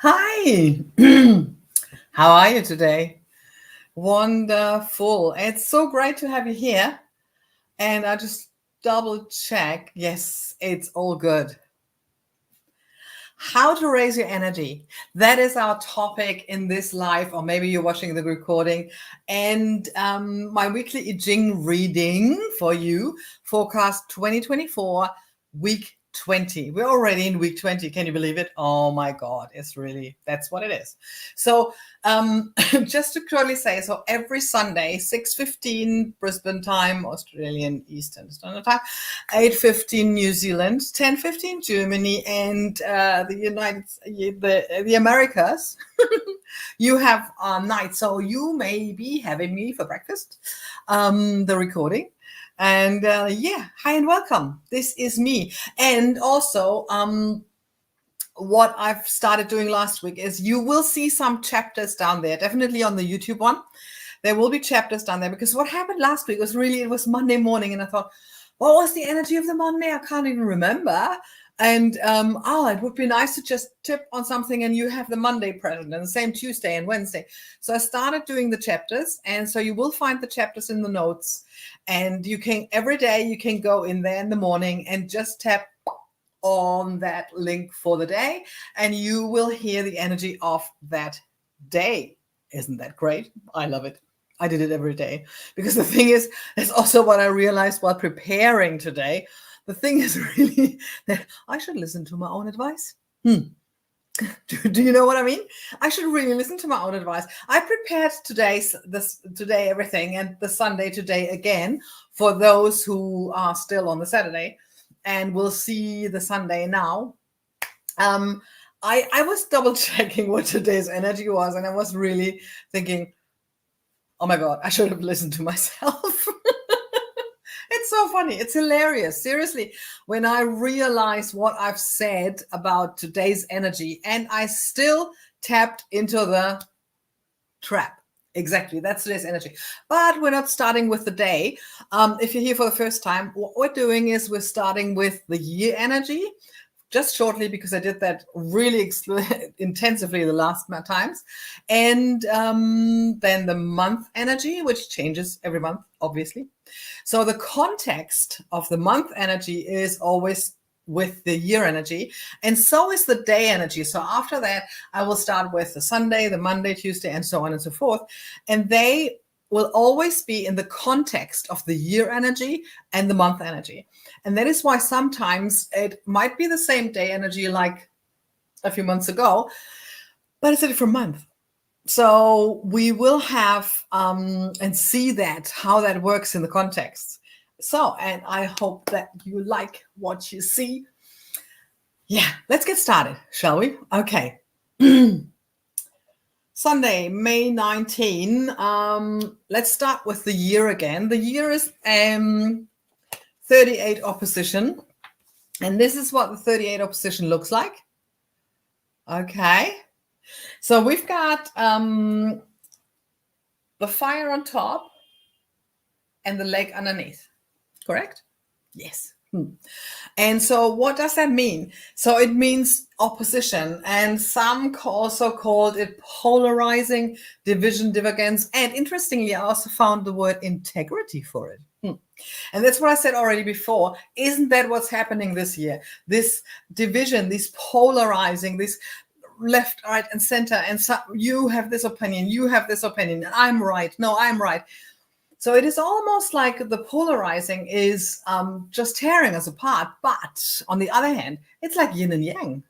Hi, how are you today? Wonderful. It's so great to have you here. And I just double check. Yes, it's all good. How to raise your energy. That is our topic in this live, or maybe you're watching the recording. And my weekly Ching reading for you, forecast 2024, week 20. We're already in week 20. Can you believe it? Oh my God, it's really, that's what it is. So just to clearly say, so every Sunday, 6:15 Brisbane time, Australian Eastern Standard Time, 8:15 New Zealand, 10:15 Germany, and the Americas. You have night, so you may be having me for breakfast, the recording. And yeah, hi and welcome. This is me. And also, what I've started doing last week is you will see some chapters down there, definitely on the YouTube one. There will be chapters down there because what happened last week was really, it was Monday morning and I thought, what was the energy of the Monday? I can't even remember. And it would be nice to just tip on something and you have the Monday present and the same Tuesday and Wednesday. So I started doing the chapters, and so you will find the chapters in the notes, and you can every day you can go in there in the morning and just tap on that link for the day and you will hear the energy of that day. Isn't that great? I love it. I did it every day because the thing is, it's also what I realized while preparing today. The thing is really that I should listen to my own advice. Do you know what I mean? I should really listen to my own advice. I prepared today everything, and the Sunday today again for those who are still on the Saturday and will see the Sunday now. I was double checking what today's energy was, and I was really thinking, oh my God, I should have listened to myself. It's so funny. It's hilarious. Seriously, when I realize what I've said about today's energy, and I still tapped into the trap. Exactly. That's today's energy. But we're not starting with the day. If you're here for the first time, what we're doing is we're starting with the year energy. Just shortly, because I did that really intensively the last times. And then the month energy, which changes every month, obviously. So the context of the month energy is always with the year energy, and so is the day energy. So after that, I will start with the Sunday, the Monday, Tuesday, and so on and so forth. And they will always be in the context of the year energy and the month energy. And that is why sometimes it might be the same day energy like a few months ago, but it's a different month. So we will have and see that how that works in the context. So, and I hope that you like what you see. Yeah, let's get started, shall we? Okay. Sunday, May 19. Let's start with the year again. The year is 38 opposition. And this is what the 38 opposition looks like. Okay. So we've got the fire on top and the lake underneath. Correct? Yes. And so what does that mean? So it means opposition, and some also called it polarizing, division, divergence. And interestingly, I also found the word integrity for it. And that's what I said already before. Isn't that what's happening this year? This division, this polarizing, this left, right, and center. And so you have this opinion, you have this opinion, and I'm right. No, I'm right. So it is almost like the polarizing is just tearing us apart. But on the other hand, it's like yin and yang.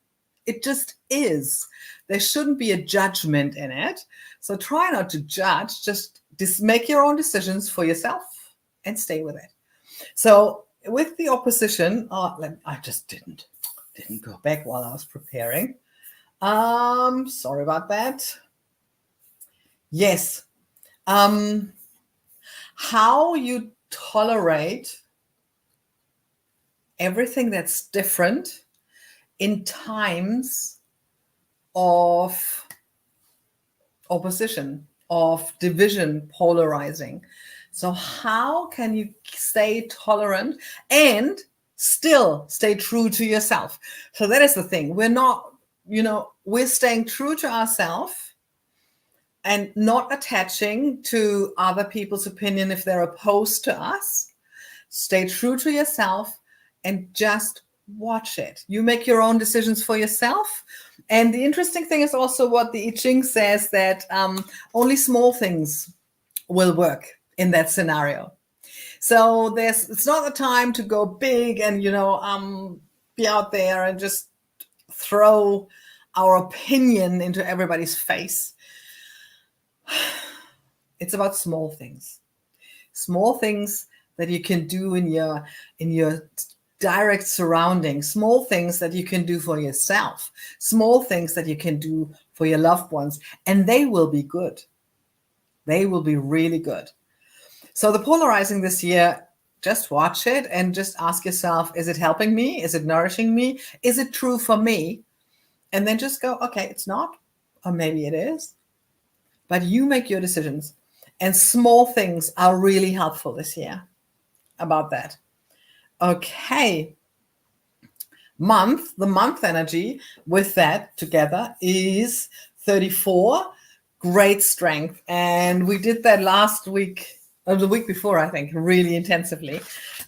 It just is. There shouldn't be a judgment in it. So try not to judge. Just make your own decisions for yourself and stay with it. So with the opposition, I just didn't go back while I was preparing. Sorry about that. Yes. How you tolerate everything that's different in times of opposition, of division, polarizing. So how can you stay tolerant and still stay true to yourself? So that is the thing. We're not we're staying true to ourselves and not attaching to other people's opinion if they're opposed to us. Stay true to yourself and just watch it. You make your own decisions for yourself. And the interesting thing is also what the I Ching says, that only small things will work in that scenario. So it's not the time to go big and, be out there and just throw our opinion into everybody's face. It's about small things that you can do in your direct surroundings, small things that you can do for yourself, small things that you can do for your loved ones, and they will be good. They will be really good. So the polarizing this year, just watch it and just ask yourself, is it helping me? Is it nourishing me? Is it true for me? And then just go, okay, it's not, or maybe it is. But you make your decisions. And small things are really helpful this year about that. Okay. The month energy with that together is 34, great strength. And we did that last week, or the week before, I think, really intensively.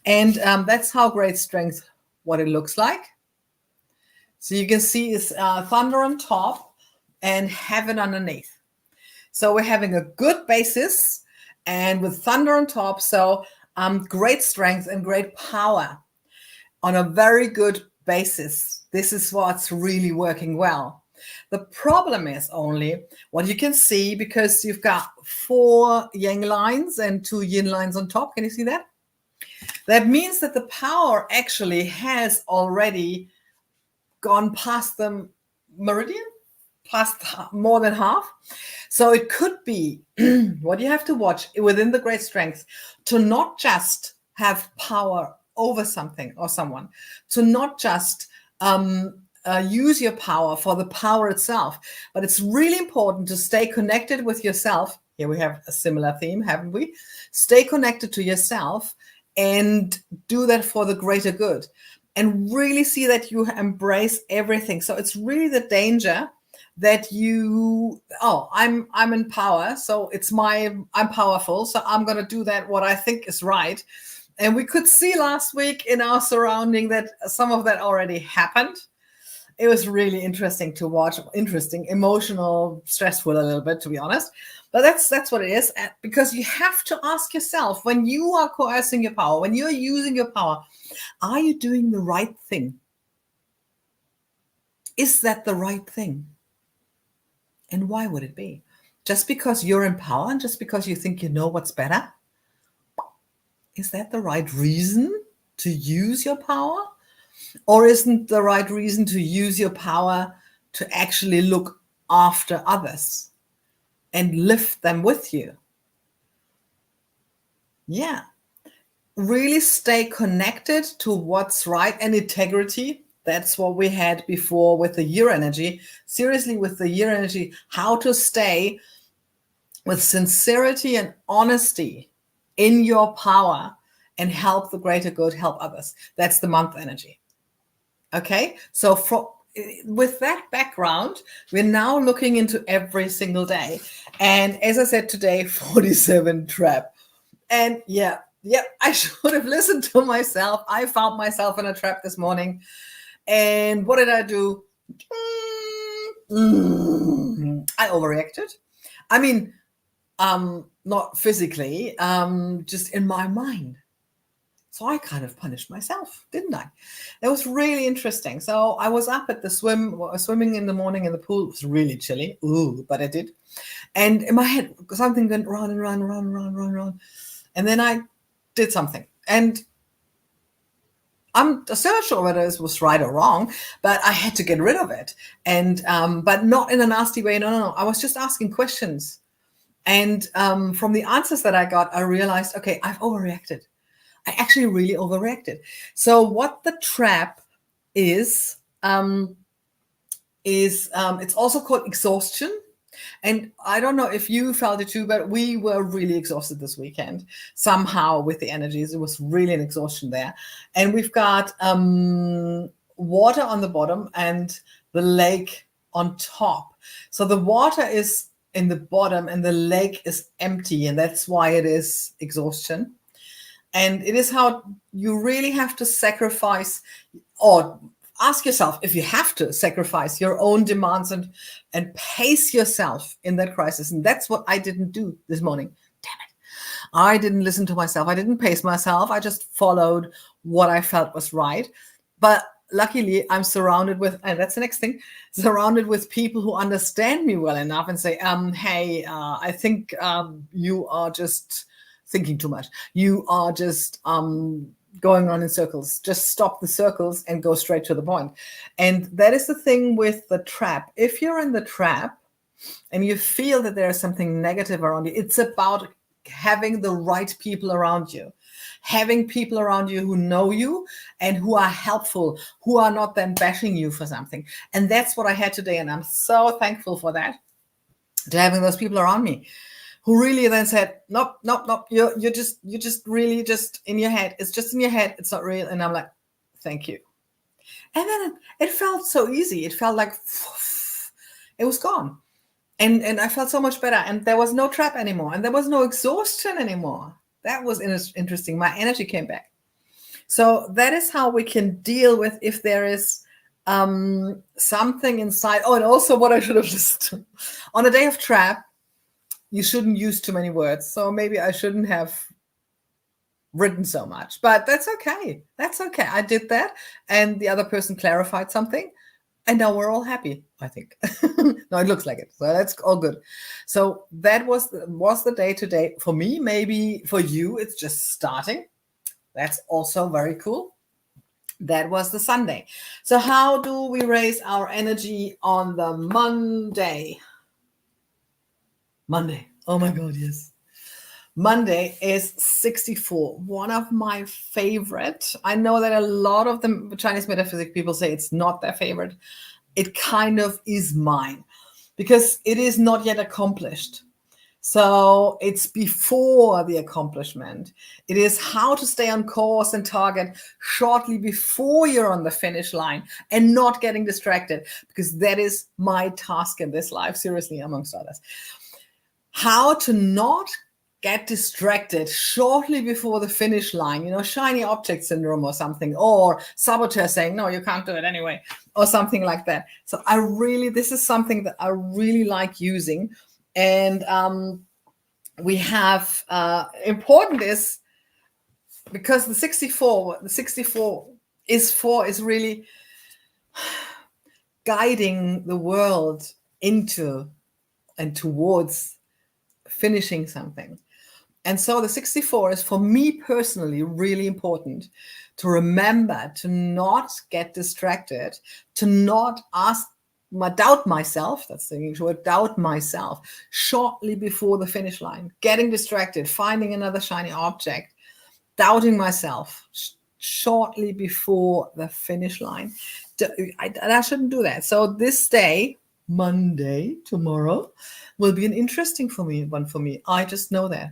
And that's how great strength, what it looks like. So you can see it's thunder on top and heaven underneath. So we're having a good basis and with thunder on top. So great strength and great power on a very good basis. This is what's really working well. The problem is only what you can see, because you've got 4 yang lines and 2 yin lines on top. Can you see that? That means that the power actually has already gone past the meridian, past more than half. So it could be what you have to watch within the great strength, to not just have power over something or someone, to not just use your power for the power itself, but it's really important to stay connected with yourself. Here we have a similar theme, haven't we? Stay connected to yourself and do that for the greater good, and really see that you embrace everything. So it's really the danger that I'm in power, so I'm powerful, so I'm going to do that what I think is right. And we could see last week in our surrounding that some of that already happened. It was really interesting to watch, emotional, stressful a little bit, to be honest. But that's what it is, because you have to ask yourself, when you are coercing your power, when you're using your power, are you doing the right thing? Is that the right thing? And why would it be? Just because you're in power and just because you think you know what's better? Is that the right reason to use your power? Or isn't the right reason to use your power to actually look after others and lift them with you? Yeah. Really stay connected to what's right, and integrity. That's what we had before with the year energy. Seriously, with the year energy, how to stay with sincerity and honesty in your power and help the greater good, help others. That's the month energy. Okay, so with that background, we're now looking into every single day. And as I said today, 47 trap. And yeah, I should have listened to myself. I found myself in a trap this morning. And what did I do? I overreacted. I mean, not physically, just in my mind. So I kind of punished myself, didn't I? That was really interesting. So I was up at the swimming in the morning in the pool. It was really chilly. Ooh, but I did. And in my head, something went run. And then I did something. And I'm still not sure whether this was right or wrong, but I had to get rid of it. And but not in a nasty way. No. I was just asking questions. And from the answers that I got, I realized, okay, I've overreacted. I actually really overreacted. So what the trap is it's also called exhaustion. And I don't know if you felt it too, but we were really exhausted this weekend somehow with the energies. It was really an exhaustion there. And we've got water on the bottom and the lake on top. So the water is in the bottom and the lake is empty, and that's why it is exhaustion. And it is how you really have to sacrifice, or ask yourself if you have to sacrifice your own demands and pace yourself in that crisis. And that's what I didn't do this morning. Damn it. I didn't listen to myself. I didn't pace myself. I just followed what I felt was right. But luckily, I'm surrounded with, and that's the next thing, surrounded with people who understand me well enough and say, hey, I think you are just thinking too much. You are just going on in circles. Just stop the circles and go straight to the point. And that is the thing with the trap. If you're in the trap and you feel that there is something negative around you, it's about having the right people around you. Having people around you who know you and who are helpful, who are not then bashing you for something. And that's what I had today. And I'm so thankful for that, to having those people around me who really then said, nope, you're just really just in your head. It's just in your head. It's not real. And I'm like, thank you. And then it felt so easy. It felt like it was gone. And I felt so much better. And there was no trap anymore. And there was no exhaustion anymore. That was interesting. My energy came back. So that is how we can deal with if there is something inside. Oh, and also what I should have just, on a day of trap, you shouldn't use too many words. So maybe I shouldn't have written so much, but that's okay. That's okay. I did that. And the other person clarified something. And now we're all happy, I think. No, it looks like it. So that's all good. So that was the day today. For me, maybe for you, it's just starting. That's also very cool. That was the Sunday. So how do we raise our energy on the Monday? Monday. Oh my God, yes. Monday is 64, one of my favorite. I know that a lot of the Chinese metaphysics people say it's not their favorite. It kind of is mine because it is not yet accomplished. So it's before the accomplishment. It is how to stay on course and target shortly before you're on the finish line and not getting distracted, because that is my task in this life, seriously, amongst others. How to not get distracted shortly before the finish line, shiny object syndrome or something, or saboteur saying, no, you can't do it anyway, or something like that. So this is something that I really like using. And we have, important is, because the 64 is really guiding the world into and towards finishing something. And so the 64 is, for me personally, really important to remember to not get distracted, to not doubt myself. That's the English word, doubt myself, shortly before the finish line, getting distracted, finding another shiny object, doubting myself shortly before the finish line. I shouldn't do that. So this day, Monday, tomorrow, will be an interesting one for me. I just know that.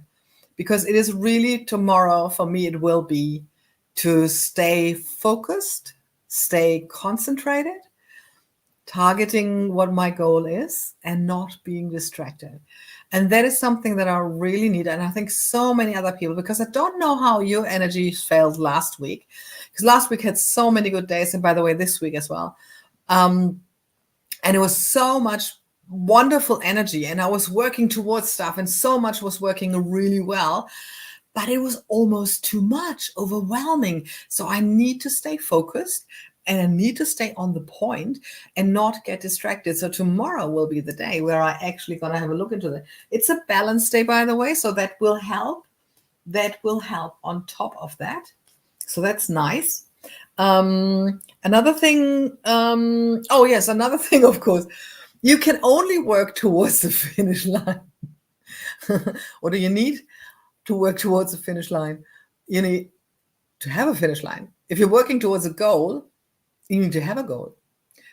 Because it is really tomorrow, for me, it will be to stay focused, stay concentrated, targeting what my goal is, and not being distracted. And that is something that I really need. And I think so many other people, because I don't know how your energy felt last week, because last week had so many good days. And by the way, this week as well. And it was so much wonderful energy, and I was working towards stuff, and so much was working really well, but it was almost too much, overwhelming. So I need to stay focused, and I need to stay on the point and not get distracted. So tomorrow will be the day where I actually gonna have a look into that. It's a balanced day, by the way, so that will help. That will help on top of that. So that's nice. Another thing, another thing, of course, you can only work towards the finish line. What do you need to work towards the finish line? You need to have a finish line. If you're working towards a goal, you need to have a goal.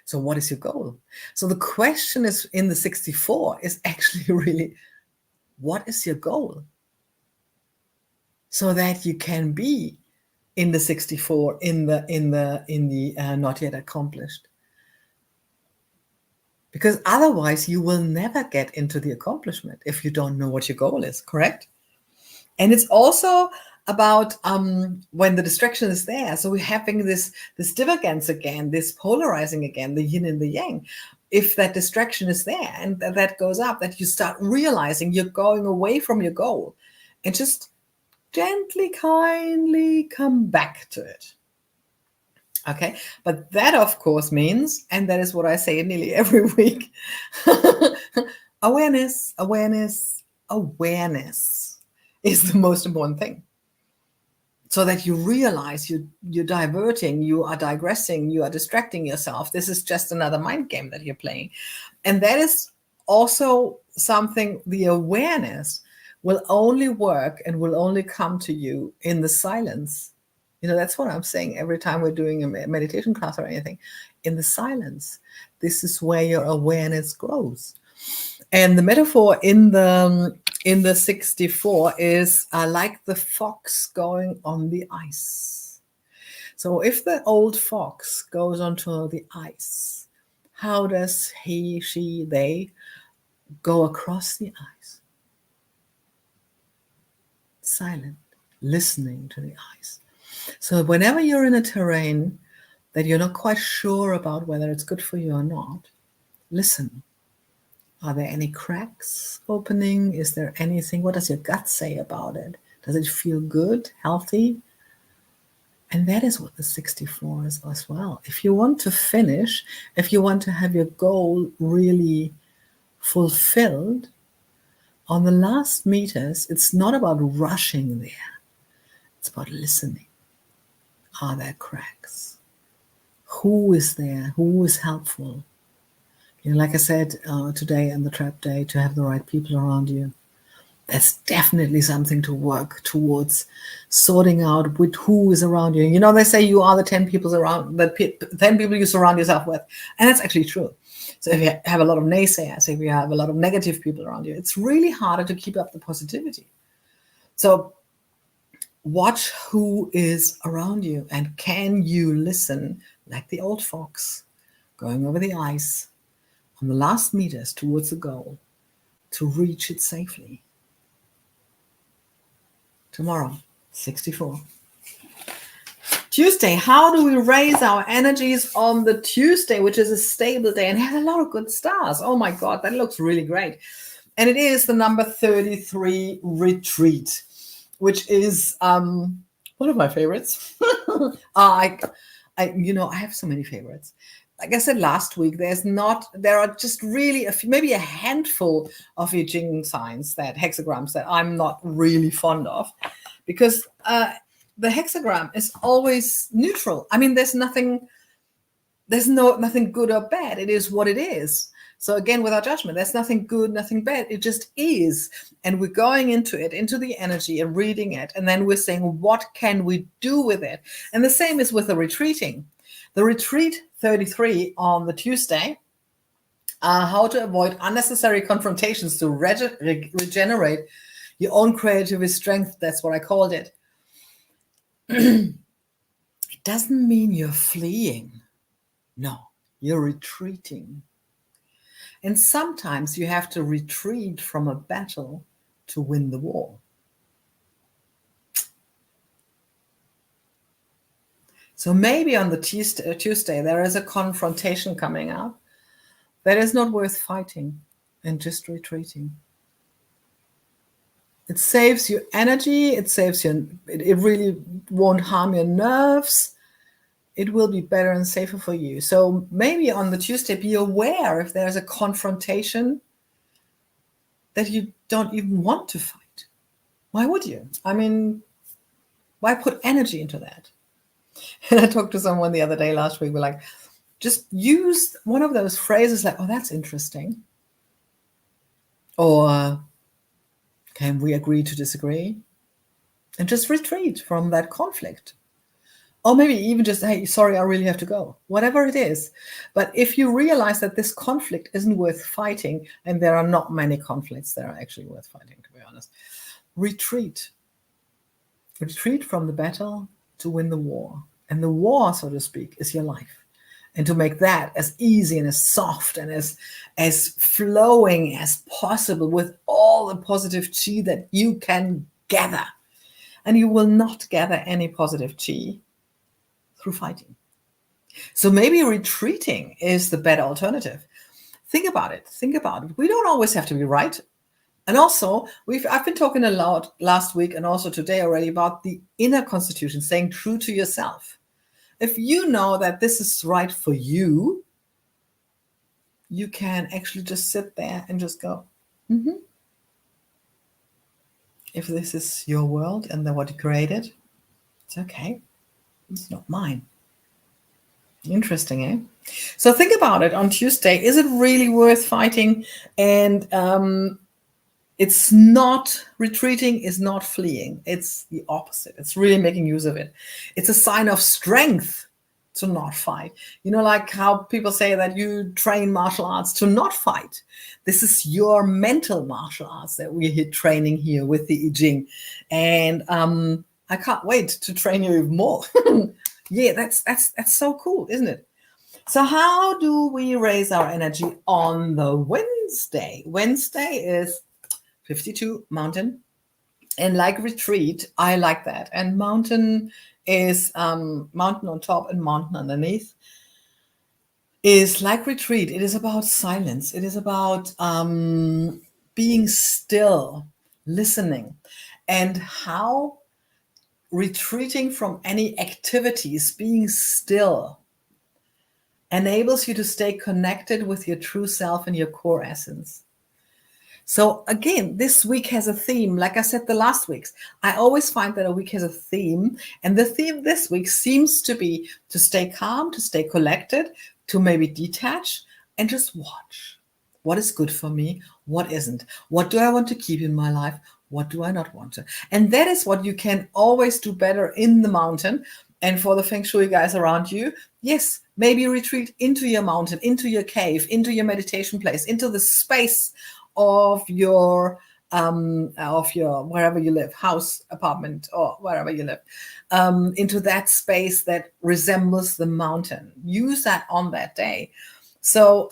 So what is your goal? So the question is, in the 64 is actually really, what is your goal? So that you can be in the 64, in the not yet accomplished. Because otherwise you will never get into the accomplishment if you don't know what your goal is, correct? And it's also about when the distraction is there. So we're having this divergence again, this polarizing again, the yin and the yang. If that distraction is there and that goes up, that you start realizing you're going away from your goal, and just gently, kindly come back to it. Okay, but that of course means, and that is what I say nearly every week, awareness, awareness, awareness is the most important thing. So that you realize you're diverting, you are digressing, you are distracting yourself. This is just another mind game that you're playing. And that is also something, the awareness will only work and will only come to you in the silence. You know, that's what I'm saying every time we're doing a meditation class or anything. In the silence, this is where your awareness grows. And the metaphor in the 64 is like the fox going on the ice. So if the old fox goes onto the ice, how does he, she, they go across the ice? Silent, listening to the ice. So whenever you're in a terrain that you're not quite sure about whether it's good for you or not, listen. Are there any cracks opening? Is there anything? What does your gut say about it? Does it feel good, healthy? And that is what the 64 is as well. If you want to finish, if you want to have your goal really fulfilled, on the last meters, it's not about rushing there. It's about listening. Are there cracks? Who is there? Who is helpful? You know, like I said today on the trap day, to have the right people around you. That's definitely something to work towards, sorting out with who is around you. You know, they say you are the 10 people around, the 10 people you surround yourself with. And that's actually true. So if you have a lot of naysayers, if you have a lot of negative people around you, it's really harder to keep up the positivity. So watch who is around you, and can you listen like the old fox going over the ice on the last meters towards the goal to reach it safely. Tomorrow, 64. Tuesday, how do we raise our energies on the Tuesday, which is a stable day and has a lot of good stars? Oh my God, that looks really great. And it is the number 33 retreat, which is one of my favorites. I have so many favorites. Like I said last week, there are just really maybe a handful of I Ching signs, that hexagrams, that I'm not really fond of, because the hexagram is always neutral. I mean, there's nothing good or bad. It is what it is. So again, without judgment, there's nothing good, nothing bad. It just is. And we're going into it, into the energy, and reading it. And then we're saying, what can we do with it? And the same is with the retreating. The retreat 33 on the Tuesday, how to avoid unnecessary confrontations to regenerate your own creative strength. That's what I called it. It doesn't mean you're fleeing. No, you're retreating. And sometimes you have to retreat from a battle to win the war. So maybe on the Tuesday, there is a confrontation coming up that is not worth fighting, and just retreating. It saves you energy. It saves you. It really won't harm your nerves. It will be better and safer for you. So maybe on the Tuesday, be aware if there's a confrontation that you don't even want to fight. Why would you? I mean, why put energy into that? And I talked to someone the other day last week, we're like, just use one of those phrases like, oh, that's interesting. Or can we agree to disagree? And just retreat from that conflict. Or maybe even just, hey, sorry, I really have to go. Whatever it is. But if you realize that this conflict isn't worth fighting, and there are not many conflicts that are actually worth fighting, to be honest, retreat. Retreat from the battle to win the war. And the war, so to speak, is your life. and to make that as easy and as soft and as flowing as possible with all the positive chi that you can gather. And you will not gather any positive chi through fighting. So maybe retreating is the better alternative. Think about it. Think about it. We don't always have to be right. And also, I've been talking a lot last week and also today already about the inner constitution, staying true to yourself. If you know that this is right for you, you can actually just sit there and just go, if this is your world and then what you created, it's okay. It's not mine. Interesting, eh? So think about it on Tuesday. Is it really worth fighting? And it's not retreating, is not fleeing. It's the opposite. It's really making use of it. It's a sign of strength to not fight. You know, like how people say that you train martial arts to not fight. This is your mental martial arts that we're training here with the I Ching. And I can't wait to train you even more. Yeah, that's so cool, isn't it? So how do we raise our energy on the Wednesday? Wednesday is 52 mountain, and like retreat, I like that. And mountain is mountain on top and mountain underneath. Is like retreat. It is about silence. It is about being still, listening, and how retreating from any activities, being still, enables you to stay connected with your true self and your core essence. So again, this week has a theme. Like I said the last weeks, I always find that a week has a theme. And the theme this week seems to be to stay calm, to stay collected, to maybe detach and just watch. What is good for me? What isn't? What do I want to keep in my life? What do I not want to? And that is what you can always do better in the mountain. And for the Feng Shui guys around you, yes, maybe retreat into your mountain, into your cave, into your meditation place, into the space of your wherever you live, house, apartment, or wherever you live, into that space that resembles the mountain. Use that on that day. So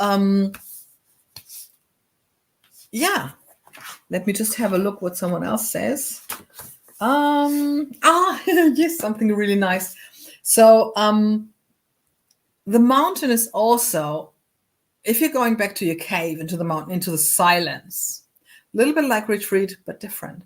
yeah, let me just have a look what someone else says. Yes, something really nice. So the mountain is also, if you're going back to your cave, into the mountain, into the silence, a little bit like retreat, but different.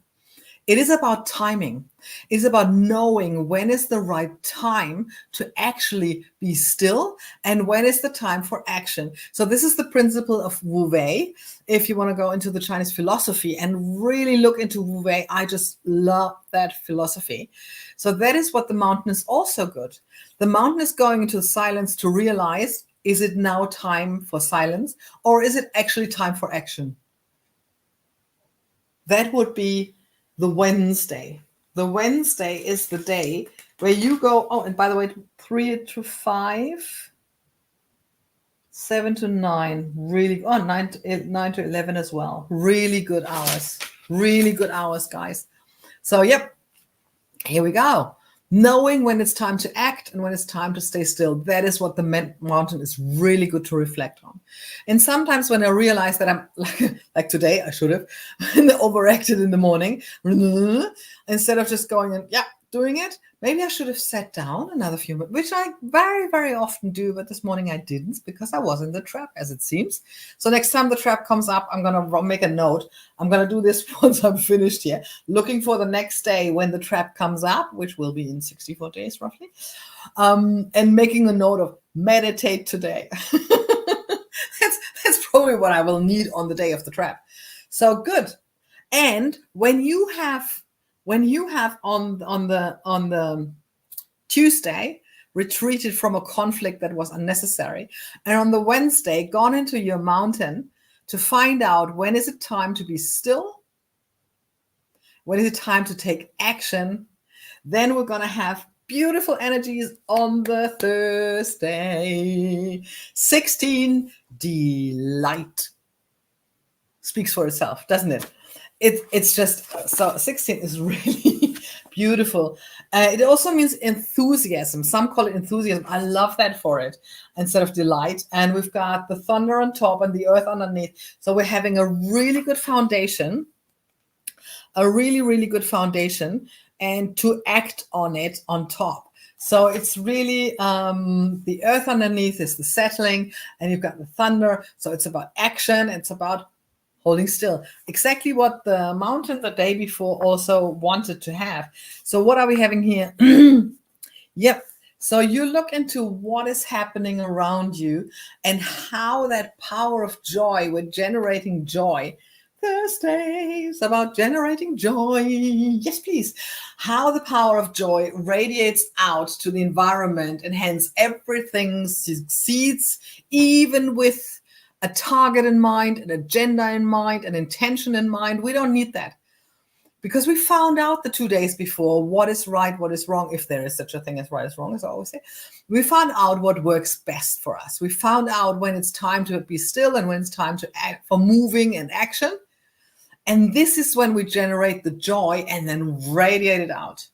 It is about timing. It's about knowing when is the right time to actually be still and when is the time for action. So this is the principle of Wu Wei. If you want to go into the Chinese philosophy and really look into Wu Wei, I just love that philosophy. So that is what the mountain is also good. The mountain is going into silence to realize, is it now time for silence or is it actually time for action? That would be the Wednesday. The Wednesday is the day where you go, oh, and by the way, 3 to 5, 7 to 9, really, 9 to 11 as well. Really good hours, guys. So, yep, here we go. Knowing when it's time to act and when it's time to stay still. That is what the mountain is really good to reflect on. And sometimes when I realize that I'm like today, I should have overacted in the morning, instead of just going and doing it, maybe I should have sat down another few minutes, which I very, very often do. But this morning I didn't because I was in the trap, as it seems. So next time the trap comes up, I'm going to make a note. I'm going to do this once I'm finished here, looking for the next day when the trap comes up, which will be in 64 days roughly, and making a note of meditate today. That's probably what I will need on the day of the trap. So good. And when you have on the Tuesday retreated from a conflict that was unnecessary, and on the Wednesday gone into your mountain to find out when is it time to be still, when is it time to take action, then we're going to have beautiful energies on the Thursday. 16, delight. Speaks for itself, doesn't it? It's just, so 16 is really Beautiful. It also means enthusiasm. Some call it enthusiasm. I love that for it instead of delight. And we've got the thunder on top and the earth underneath. So we're having a really good foundation, a really, really good foundation, and to act on it on top. So it's really the earth underneath is the settling, and you've got the thunder. So it's about action. It's about holding still. Exactly what the mountain the day before also wanted to have. So what are we having here? Yep. So you look into what is happening around you and how that power of joy, we're generating joy. Thursday is about generating joy. Yes, please. How the power of joy radiates out to the environment, and hence everything succeeds, even with a target in mind, an agenda in mind, an intention in mind. We don't need that, because we found out the 2 days before what is right, what is wrong, if there is such a thing as right as wrong, as I always say. We found out what works best for us. We found out when it's time to be still and when it's time to act, for moving and action. And this is when we generate the joy and then radiate it out.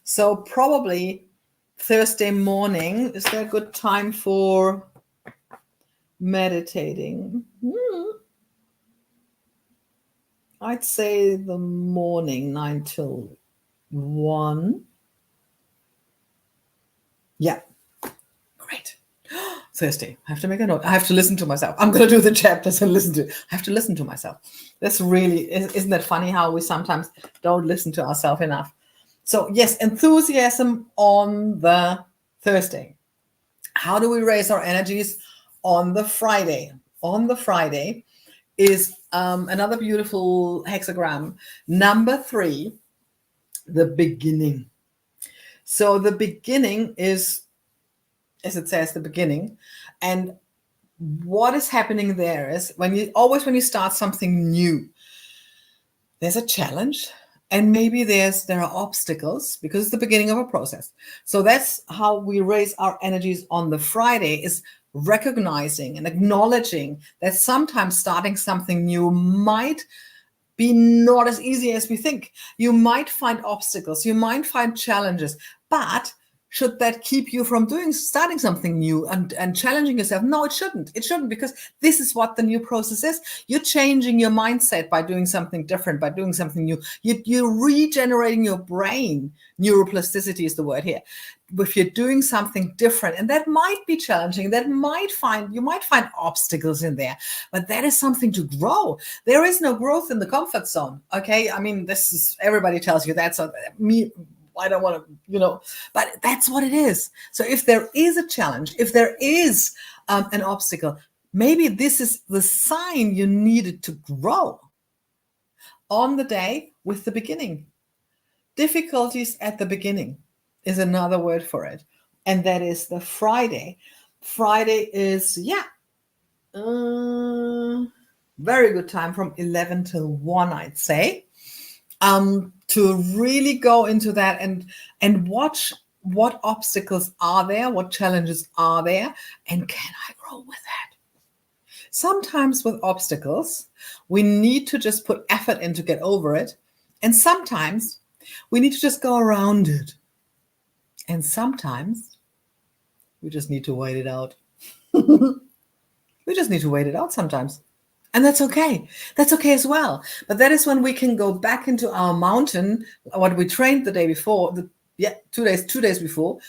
So probably Thursday morning, is there a good time for meditating? I'd say the morning, 9 till 1. Yeah, great. Thursday, I have to make a note. I have to listen to myself. I'm going to do the chapters and listen to it. I have to listen to myself. That's really, isn't that funny how we sometimes don't listen to ourselves enough? So yes, enthusiasm on the Thursday. How do we raise our energies on the Friday? On the Friday is another beautiful hexagram. Number 3, the beginning. So the beginning is, as it says, the beginning. And what is happening there is when you start something new, there's a challenge, and maybe there are obstacles, because it's the beginning of a process. So that's how we raise our energies on the Friday, is recognizing and acknowledging that sometimes starting something new might be not as easy as we think. You might find obstacles, you might find challenges, but should that keep you from starting something new and challenging yourself? No, it shouldn't. It shouldn't, because this is what the new process is. You're changing your mindset by doing something different, by doing something new. You're regenerating your brain. Neuroplasticity is the word here. If you're doing something different, and that might be challenging, you might find obstacles in there, but that is something to grow. There is no growth in the comfort zone. Okay. I mean, this is, everybody tells you that. So I don't want to, but that's what it is. So if there is a challenge, if there is an obstacle, maybe this is the sign you needed to grow on the day with the beginning. Difficulties at the beginning is another word for it. And that is the Friday. Friday is, very good time from 11 till 1, I'd say. To really go into that and watch what obstacles are there, what challenges are there, and can I grow with that? Sometimes with obstacles, we need to just put effort in to get over it. And sometimes we need to just go around it. And sometimes we just need to wait it out. We just need to wait it out sometimes. And that's okay. That's okay as well. But that is when we can go back into our mountain, what we trained the day before, 2 days before,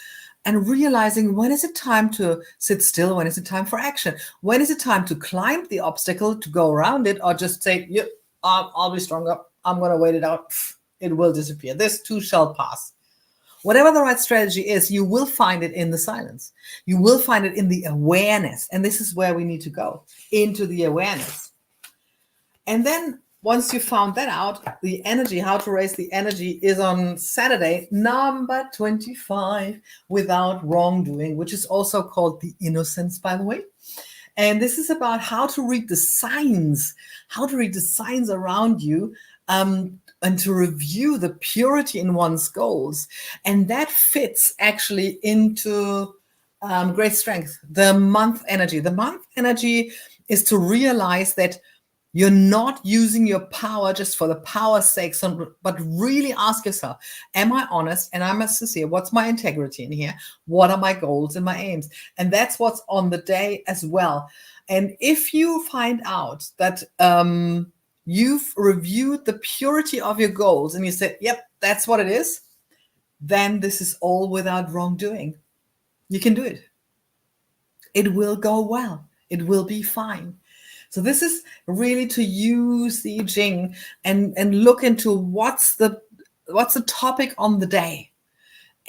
and realizing, when is it time to sit still? When is it time for action? When is it time to climb the obstacle, to go around it, or just say, yep, I'll be stronger. I'm going to wait it out. It will disappear. This too shall pass. Whatever the right strategy is, you will find it in the silence. You will find it in the awareness. And this is where we need to go, into the awareness. And then once you found that out, the energy, how to raise the energy, is on Saturday, number 25, without wrongdoing, which is also called the innocence, by the way. And this is about how to read the signs around you, and to review the purity in one's goals. And that fits actually into great strength. The month energy is to realize that You're not using your power just for the power's sake, but really ask yourself, am I honest and am I sincere? What's my integrity in here? What are my goals and my aims? And that's what's on the day as well. And if you find out that you've reviewed the purity of your goals and you said, yep, that's what it is, then this is all without wrongdoing. You can do it. It will go well. It will be fine. So this is really to use the Ching and look into what's the topic on the day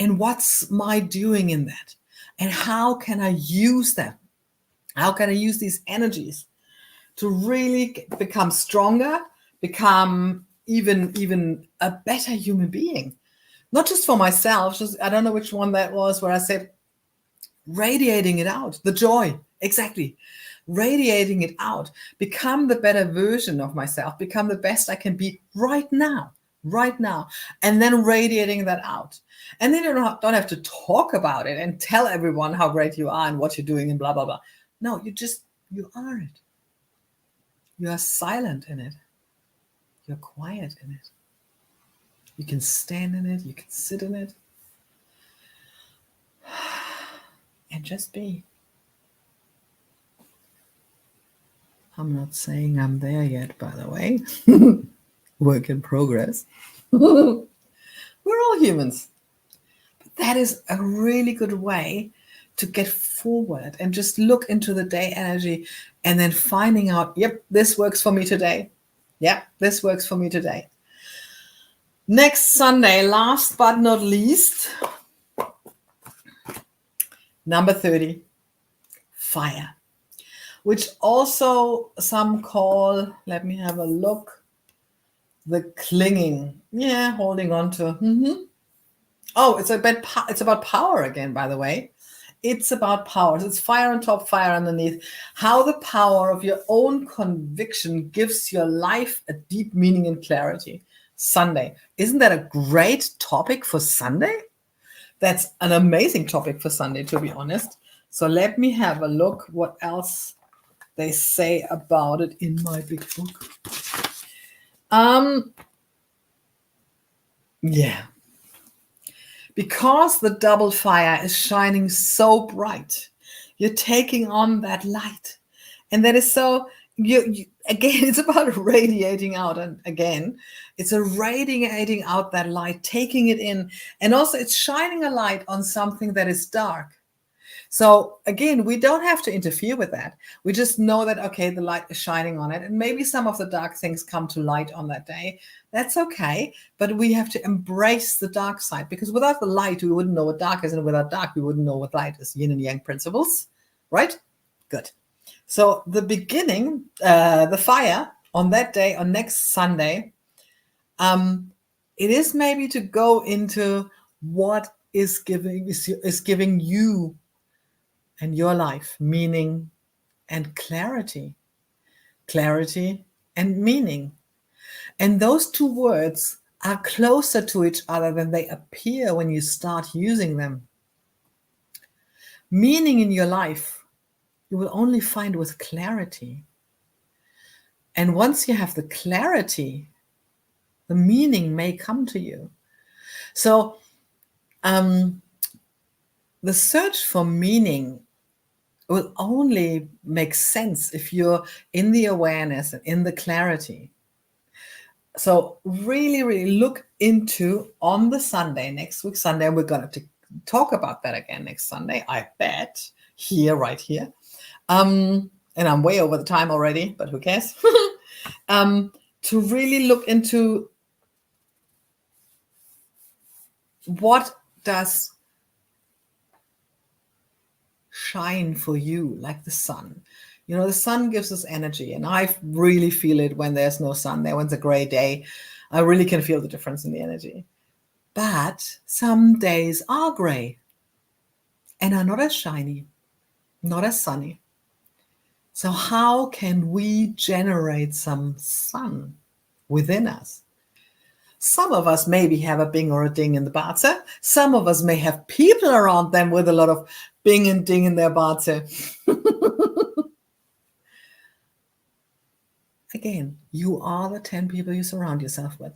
and what's my doing in that and how can I use that? How can I use these energies to really become stronger, become even a better human being? Not just for myself, just I don't know which one that was where I said radiating it out, the joy, exactly. Radiating it out, become the better version of myself, become the best I can be right now, and then radiating that out. And then you don't have to talk about it and tell everyone how great you are and what you're doing and blah, blah, blah. No, you are it. You are silent in it. You're quiet in it. You can stand in it. You can sit in it. And just be. I'm not saying I'm there yet, by the way. Work in progress. We're all humans. But that is a really good way to get forward and just look into the day energy and then finding out, yep, this works for me today. Yep, this works for me today. Next Sunday, last but not least, number 30, fire. Which also some call, let me have a look, the clinging. Yeah, holding on to. Oh, it's about power again, by the way. It's about power. So it's fire on top, fire underneath. How the power of your own conviction gives your life a deep meaning and clarity. Sunday. Isn't that a great topic for Sunday? That's an amazing topic for Sunday, to be honest. So let me have a look what else they say about it in my big book. Yeah. Because the double fire is shining so bright, you're taking on that light. And that is so, you again, it's about radiating out. And again, it's a radiating out that light, taking it in. And also it's shining a light on something that is dark. So again, we don't have to interfere with that. We just know that, okay, the light is shining on it. And maybe some of the dark things come to light on that day. That's okay. But we have to embrace the dark side, because without the light, we wouldn't know what dark is. And without dark, we wouldn't know what light is. Yin and yang principles, right? Good. So the beginning, the fire on that day, on next Sunday, it is maybe to go into what is giving you and your life meaning and clarity and meaning. And those two words are closer to each other than they appear when you start using them. Meaning in your life, you will only find with clarity. And once you have the clarity, the meaning may come to you. So the search for meaning will only make sense if you're in the awareness and in the clarity. So really, really look into on the Sunday, next week Sunday, we're going to talk about that again next Sunday, I bet, right here. And I'm way over the time already, but who cares? To really look into what does shine for you, like the sun. You know, the sun gives us energy, and I really feel it when there's no sun there, when it's a gray day. I really can feel the difference in the energy. But some days are gray and are not as shiny, not as sunny. So how can we generate some sun within us? Some of us maybe have a bing or a ding in the baatse. Some of us may have people around them with a lot of bing and ding in their baatse. Again, you are the 10 people you surround yourself with.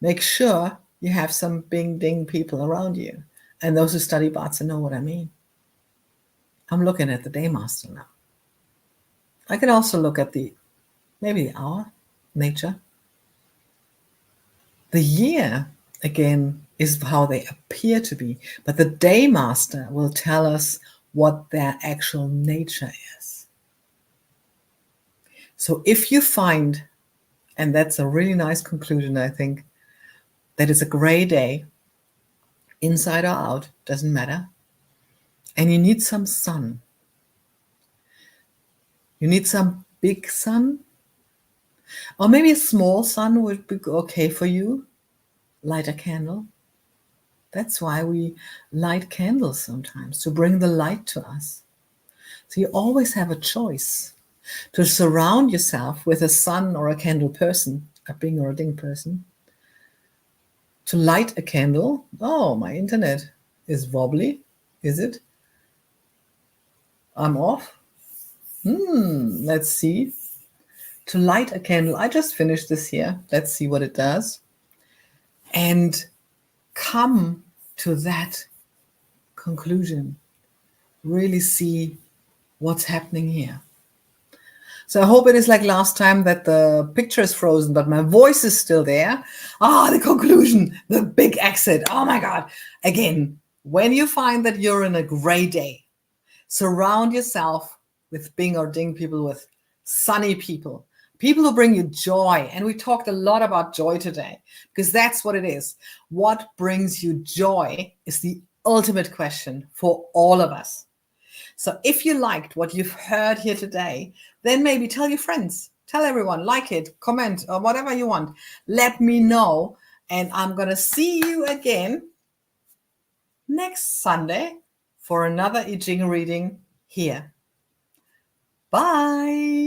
Make sure you have some bing ding people around you. And those who study Batsa know what I mean. I'm looking at the day master now. I can also look at maybe the hour, nature. The year, again, is how they appear to be. But the day master will tell us what their actual nature is. So if you find, and that's a really nice conclusion, I think, that it's a gray day, inside or out, doesn't matter, and you need some sun, you need some big sun, or maybe a small sun would be okay for you. Light a candle. That's why we light candles sometimes, to bring the light to us. So you always have a choice to surround yourself with a sun or a candle person, a bing or a ding person, to light a candle. Oh, my internet is wobbly. Is it? I'm off. Let's see. To light a candle. I just finished this here. Let's see what it does. And come to that conclusion. Really see what's happening here. So I hope it is like last time that the picture is frozen, but my voice is still there. The conclusion, the big exit. Oh my God. Again, when you find that you're in a gray day, surround yourself with bing or ding people, with sunny people, people who bring you joy. And we talked a lot about joy today, because that's what it is. What brings you joy is the ultimate question for all of us. So if you liked what you've heard here today, then maybe tell your friends, tell everyone, like it, comment, or whatever you want. Let me know. And I'm going to see you again next Sunday for another I Ching reading here. Bye.